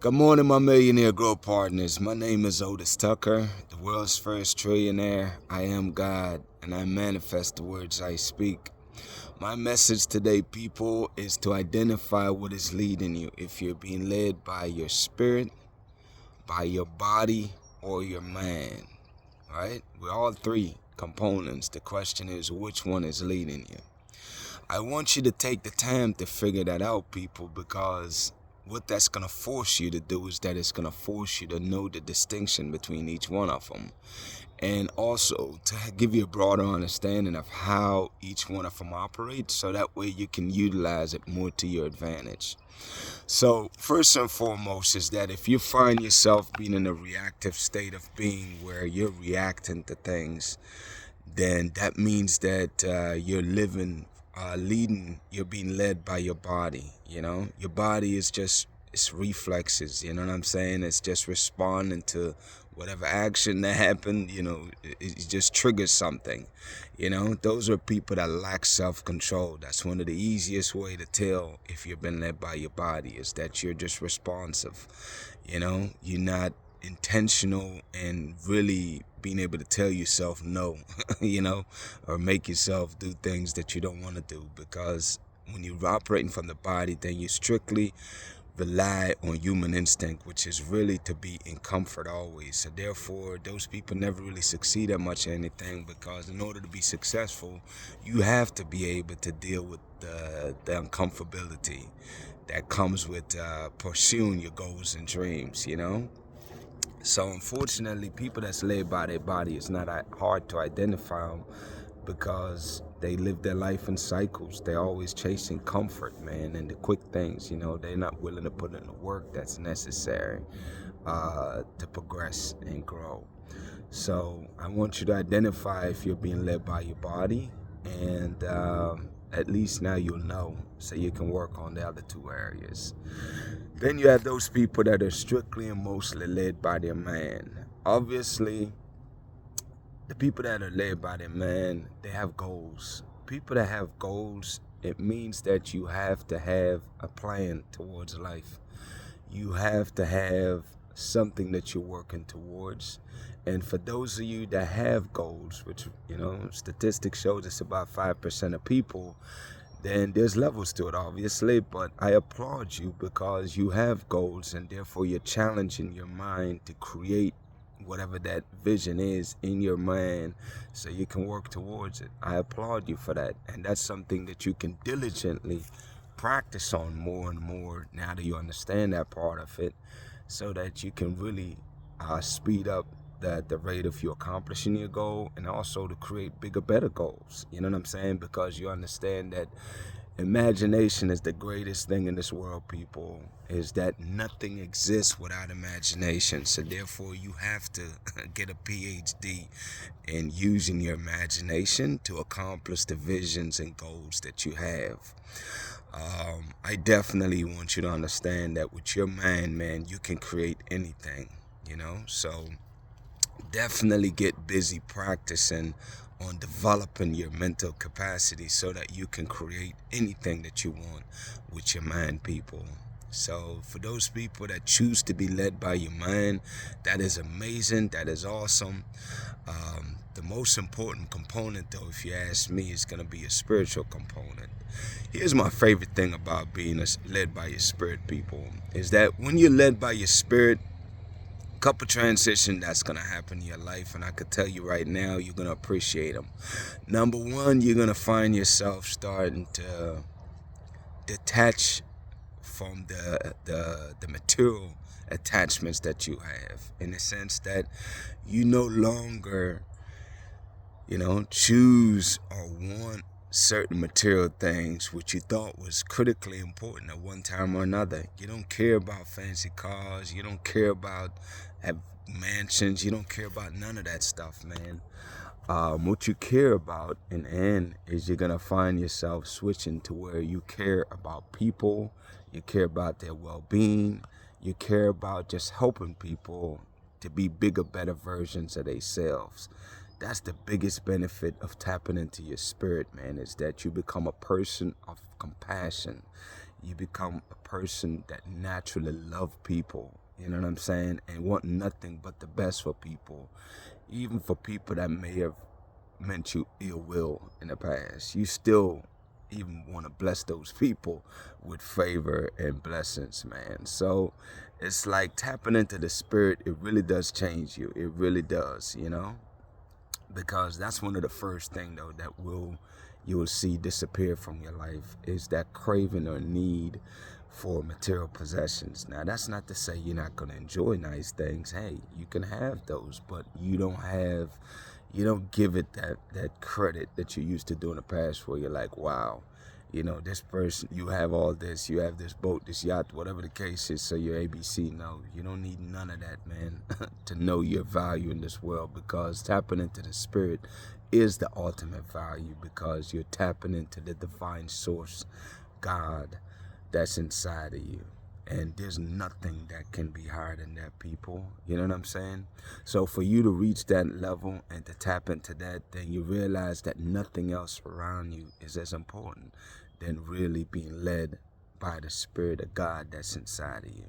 Good morning, my millionaire growth partners. My name is Otis Tucker, the world's first trillionaire. I am God, and I manifest the words I speak. My message today, people, is to identify what is leading you. If you're being led by your spirit, by your body, or your mind, right? We're all three components. The question is, which one is leading you? I want you to take the time to figure that out, people, because what that's going to force you to do is that it's going to force you to know the distinction between each one of them. And also to give you a broader understanding of how each one of them operates, so that way you can utilize it more to your advantage. So first and foremost is that if you find yourself being in a reactive state of being where you're reacting to things, then that means that you're being led by your body. Your body is just, it's reflexes, you know what I'm saying? It's just responding to whatever action that happened, it just triggers something. Those are people that lack self-control. That's one of the easiest way to tell if you've been led by your body, is that you're just responsive. You're not intentional and really being able to tell yourself no, or make yourself do things that you don't want to do, because when you're operating from the body, then you strictly rely on human instinct, which is really to be in comfort always. So therefore, those people never really succeed at much of anything, because in order to be successful, you have to be able to deal with the uncomfortability that comes with pursuing your goals and dreams, So unfortunately, people that's led by their body, it's not hard to identify them, because they live their life in cycles. They're always chasing comfort, man, and the quick things. They're not willing to put in the work that's necessary to progress and grow. So I want you to identify if you're being led by your body, and at least now you'll know, so you can work on the other two areas. Then you have those people that are strictly and mostly led by their mind. Obviously, the people that are led by their mind, they have goals. People that have goals, it means that you have to have a plan towards life. You have to have something that you're working towards. And for those of you that have goals, which, statistics shows it's about 5% of people, then there's levels to it, obviously, but I applaud you because you have goals, and therefore you're challenging your mind to create whatever that vision is in your mind, so you can work towards it. I applaud you for that, and that's something that you can diligently practice on more and more now that you understand that part of it, so that you can really speed up the rate of you accomplishing your goal, and also to create bigger, better goals. You know what I'm saying? Because you understand that imagination is the greatest thing in this world, people, is that nothing exists without imagination. So therefore, you have to get a PhD in using your imagination to accomplish the visions and goals that you have. I definitely want you to understand that with your mind, man, you can create anything, so definitely get busy practicing on developing your mental capacity, so that you can create anything that you want with your mind, people. So for those people that choose to be led by your mind, that is amazing. That is awesome. The most important component, though, if you ask me, is going to be a spiritual component. Here's my favorite thing about being led by your spirit, people, is that when you're led by your spirit, couple transition that's going to happen in your life, and I could tell you right now, you're going to appreciate them. Number one, you're going to find yourself starting to detach from the material attachments that you have, in the sense that you no longer choose or want certain material things which you thought was critically important at one time or another. You don't care about fancy cars. You don't care about have mansions. You don't care about none of that stuff, man. What you care about in the end is you're going to find yourself switching to where you care about people. You care about their well-being. You care about just helping people to be bigger, better versions of themselves. That's the biggest benefit of tapping into your spirit, man, is that you become a person of compassion. You become a person that naturally love people, you know what I'm saying, and want nothing but the best for people, even for people that may have meant you ill will in the past. You still even want to bless those people with favor and blessings, man. So it's like tapping into the spirit. It really does change you. It really does, you know, because that's one of the first thing though that you will see disappear from your life is that craving or need for material possessions. Now that's not to say you're not going to enjoy nice things. Hey, you can have those, but you don't give it that credit that you used to do in the past, where you're like, wow, you know, this person, you have all this, you have this boat, this yacht, whatever the case is, so you're ABC. No, you don't need none of that, man, to know your value in this world, because tapping into the spirit is the ultimate value, because you're tapping into the divine source, God, that's inside of you. And there's nothing that can be higher than that, people. You know what I'm saying? So for you to reach that level and to tap into that, then you realize that nothing else around you is as important than really being led by the Spirit of God that's inside of you.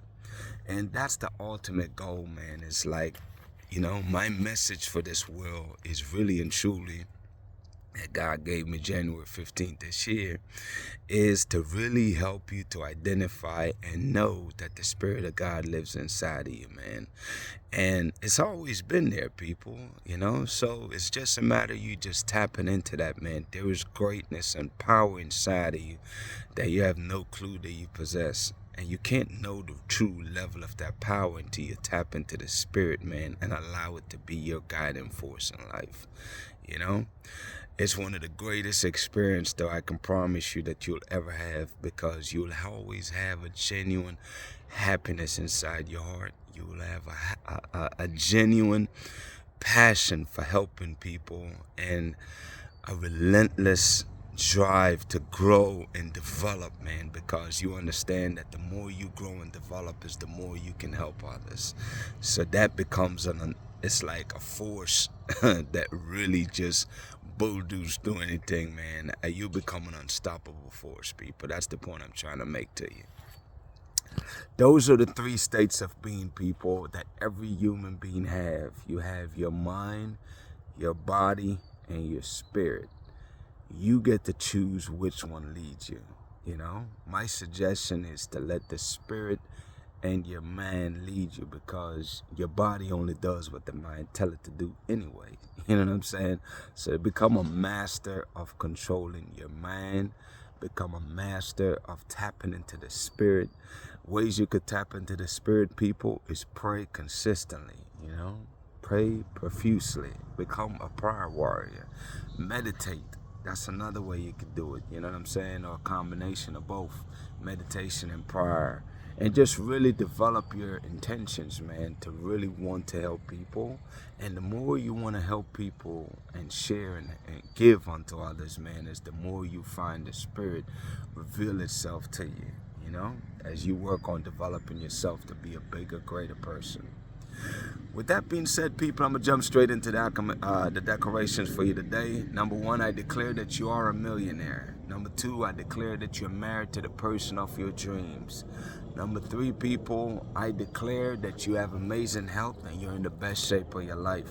And that's the ultimate goal, man. It's like, you know, my message for this world is really and truly that God gave me January 15th this year, is to really help you to identify and know that the Spirit of God lives inside of you, man. And it's always been there, people, you know. So it's just a matter of you just tapping into that, man. There is greatness and power inside of you that you have no clue that you possess. And you can't know the true level of that power until you tap into the Spirit, man, and allow it to be your guiding force in life, you know. It's one of the greatest experiences, though, I can promise you, that you'll ever have, because you'll always have a genuine happiness inside your heart. You'll have a genuine passion for helping people and a relentless drive to grow and develop, man, because you understand that the more you grow and develop is the more you can help others. So that becomes it's like a force that really just bulldoze through anything, man. You become an unstoppable force, people. That's the point I'm trying to make to you. Those are the three states of being, people, that every human being have. You have your mind, your body, and your spirit. You get to choose which one leads you, you know. My suggestion is to let the spirit and your mind lead you, because your body only does what the mind tell it to do anyway. You know what I'm saying? So become a master of controlling your mind. Become a master of tapping into the spirit. Ways you could tap into the spirit, people, is pray consistently, you know. Pray profusely. Become a prayer warrior. Meditate. That's another way you could do it, you know what I'm saying? Or a combination of both, meditation and prayer. And just really develop your intentions, man, to really want to help people. And the more you want to help people and share and give unto others, man, is the more you find the Spirit reveal itself to you, you know, as you work on developing yourself to be a bigger, greater person. With that being said, people, I'm going to jump straight into the declarations for you today. Number one, I declare that you are a millionaire. Number two, I declare that you're married to the person of your dreams. Number three, people, I declare that you have amazing health and you're in the best shape of your life.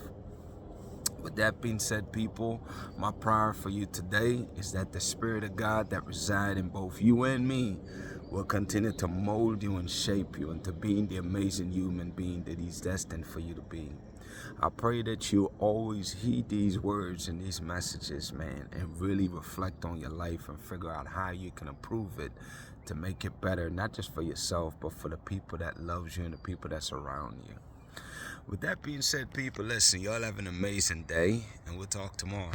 With that being said, people, my prayer for you today is that the Spirit of God that resides in both you and me will continue to mold you and shape you into being the amazing human being that He's destined for you to be. I pray that you always heed these words and these messages, man, and really reflect on your life and figure out how you can improve it to make it better, not just for yourself, but for the people that loves you and the people that's around you. With that being said, people, listen, y'all have an amazing day, and we'll talk tomorrow.